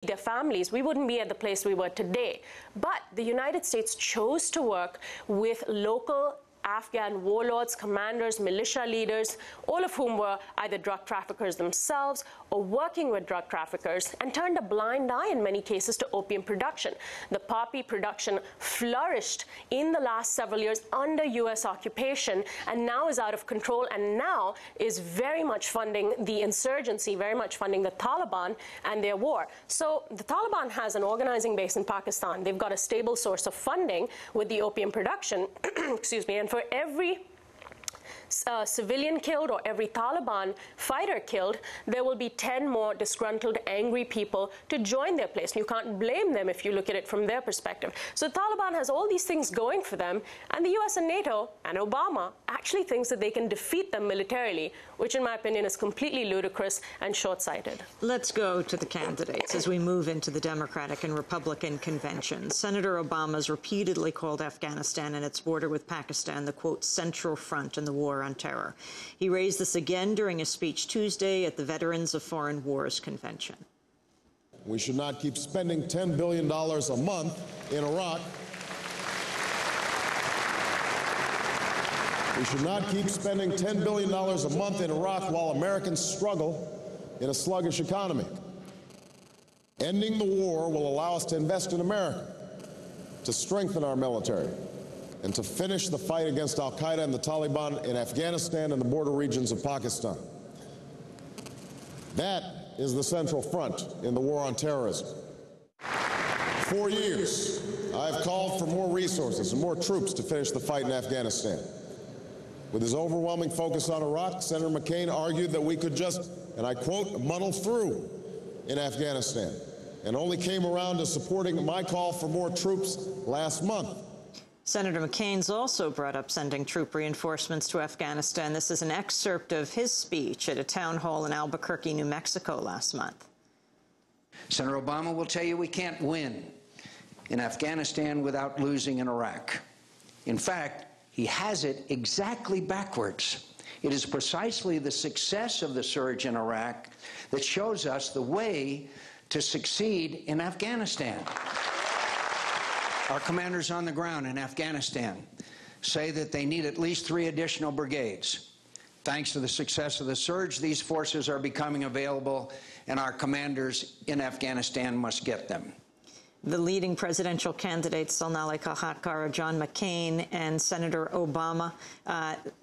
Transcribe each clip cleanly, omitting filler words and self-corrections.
their families, we wouldn't be at the place we were today. But the United States chose to work with local Afghan warlords, commanders, militia leaders, all of whom were either drug traffickers themselves or working with drug traffickers, and turned a blind eye in many cases to opium production. The poppy production flourished in the last several years under U.S. occupation and now is out of control, and now is very much funding the insurgency, very much funding the Taliban and their war. So the Taliban has an organizing base in Pakistan. They've got a stable source of funding with the opium production, excuse me, and for every civilian killed or every Taliban fighter killed, there will be 10 more disgruntled, angry people to join their place. You can't blame them if you look at it from their perspective. So the Taliban has all these things going for them, and the US and NATO and Obama actually thinks that they can defeat them militarily, which in my opinion is completely ludicrous and short-sighted. Let's go to the candidates as we move into the Democratic and Republican conventions. Senator Obama's repeatedly called Afghanistan and its border with Pakistan the, quote, central front in the war on terror. He raised this again during a speech Tuesday at the Veterans of Foreign Wars Convention. We should not keep spending $10 billion a month in Iraq. We should not keep spending $10 billion a month in Iraq while Americans struggle in a sluggish economy. Ending the war will allow us to invest in America, to strengthen our military, and to finish the fight against al-Qaeda and the Taliban in Afghanistan and the border regions of Pakistan. That is the central front in the war on terrorism. For years, I've called for more resources and more troops to finish the fight in Afghanistan. With his overwhelming focus on Iraq, Senator McCain argued that we could just, and I quote, muddle through in Afghanistan, and only came around to supporting my call for more troops last month. Senator McCain's also brought up sending troop reinforcements to Afghanistan. This is an excerpt of his speech at a town hall in Albuquerque, New Mexico last month. Senator Obama will tell you we can't win in Afghanistan without losing in Iraq. In fact, he has it exactly backwards. It is precisely the success of the surge in Iraq that shows us the way to succeed in Afghanistan. Our commanders on the ground in Afghanistan say that they need at least 3 additional brigades. Thanks to the success of the surge, these forces are becoming available, and our commanders in Afghanistan must get them. The leading presidential candidates, Sonali Kolhatkar, John McCain, and Senator Obama,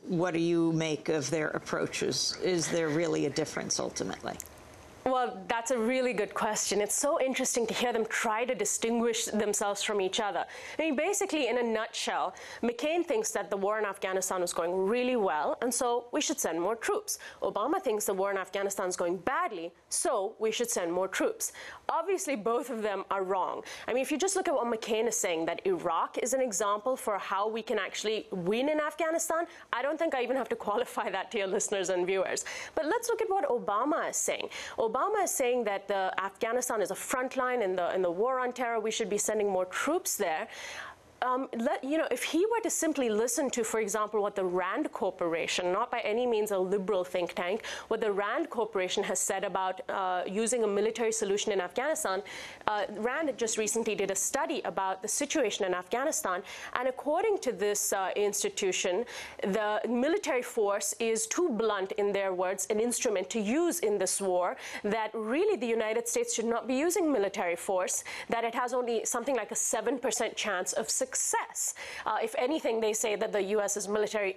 what do you make of their approaches? Is there really a difference ultimately? Well, that's a really good question. It's so interesting to hear them try to distinguish themselves from each other. I mean, basically, in a nutshell, McCain thinks that the war in Afghanistan is going really well, and so we should send more troops. Obama thinks the war in Afghanistan is going badly, so we should send more troops. Obviously, both of them are wrong. I mean, if you just look at what McCain is saying, that Iraq is an example for how we can actually win in Afghanistan, I don't think I even have to qualify that to your listeners and viewers. But let's look at what Obama is saying. Obama is saying that Afghanistan is a front line in the war on terror. We should be sending more troops there. If he were to simply listen to, for example, what the Rand Corporation, not by any means a liberal think tank, what the Rand Corporation has said about using a military solution in Afghanistan, Rand just recently did a study about the situation in Afghanistan, and according to this institution, the military force is too blunt, in their words, an instrument to use in this war, that really the United States should not be using military force, that it has only something like a 7% chance of success. If anything, they say that the U.S.'s military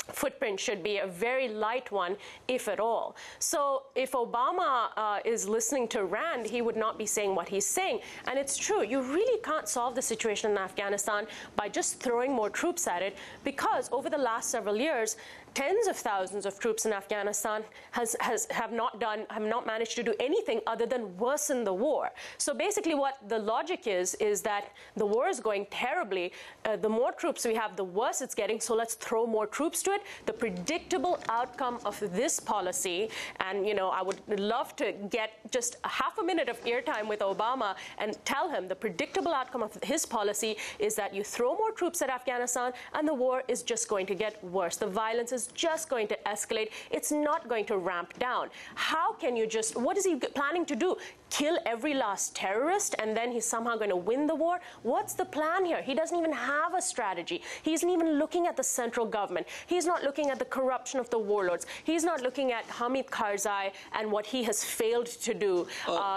footprint should be a very light one, if at all. So if Obama is listening to Rand, he would not be saying what he's saying. And it's true, you really can't solve the situation in Afghanistan by just throwing more troops at it, because over the last several years, tens of thousands of troops in Afghanistan have not managed to do anything other than worsen the war. So basically what the logic is that the war is going terribly. The more troops we have, the worse it's getting, so let's throw more troops to it. The predictable outcome of this policy, and I would love to get just half a minute of airtime with Obama and tell him the predictable outcome of his policy is that you throw more troops at Afghanistan and the war is just going to get worse. The violence is just going to escalate. It's not going to ramp down. How can you what is he planning to do? kill every last terrorist and then he's somehow going to win the war? What's the plan here? He doesn't even have a strategy. He isn't even looking at the central government. He's not looking at the corruption of the warlords. He's not looking at Hamid Karzai and what he has failed to do.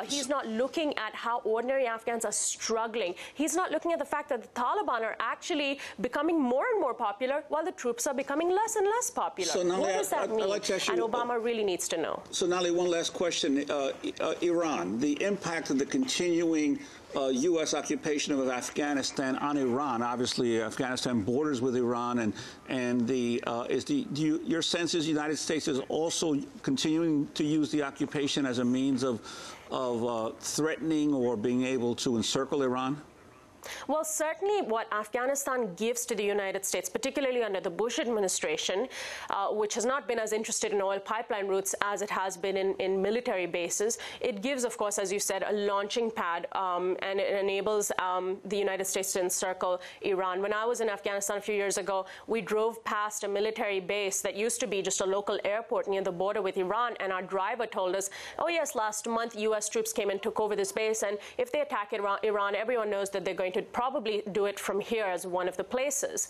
He's not looking at how ordinary Afghans are struggling. He's not looking at the fact that the Taliban are actually becoming more and more popular while the troops are becoming less and less popular. Sonali, what does that mean? I'd like to ask you, and Obama really needs to know. Sonali, one last question. Iran, the impact of the continuing U.S. occupation of Afghanistan on Iran. Obviously, Afghanistan borders with Iran, and your sense is the United States is also continuing to use the occupation as a means of threatening or being able to encircle Iran? Well, certainly what Afghanistan gives to the United States, particularly under the Bush administration, which has not been as interested in oil pipeline routes as it has been in military bases, it gives, of course, as you said, a launching pad, and it enables the United States to encircle Iran. When I was in Afghanistan a few years ago, we drove past a military base that used to be just a local airport near the border with Iran, and our driver told us, oh yes, last month U.S. troops came and took over this base, and if they attack Iran, everyone knows that they're going to probably do it from here as one of the places.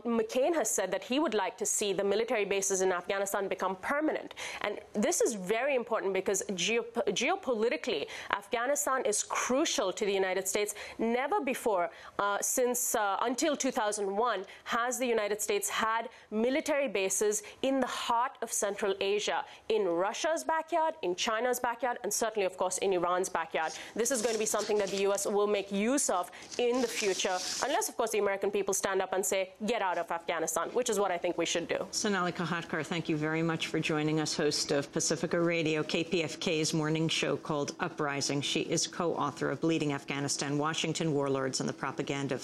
McCain has said that he would like to see the military bases in Afghanistan become permanent. And this is very important because geopolitically, Afghanistan is crucial to the United States. Never before, until 2001, has the United States had military bases in the heart of Central Asia, in Russia's backyard, in China's backyard, and certainly, of course, in Iran's backyard. This is going to be something that the U.S. will make use of in the future, unless, of course, the American people stand up and say, get out of Afghanistan, which is what I think we should do. Sonali Kolhatkar, thank you very much for joining us, host of Pacifica Radio, KPFK's morning show called Uprising. She is co-author of Bleeding Afghanistan, Washington Warlords and the Propaganda of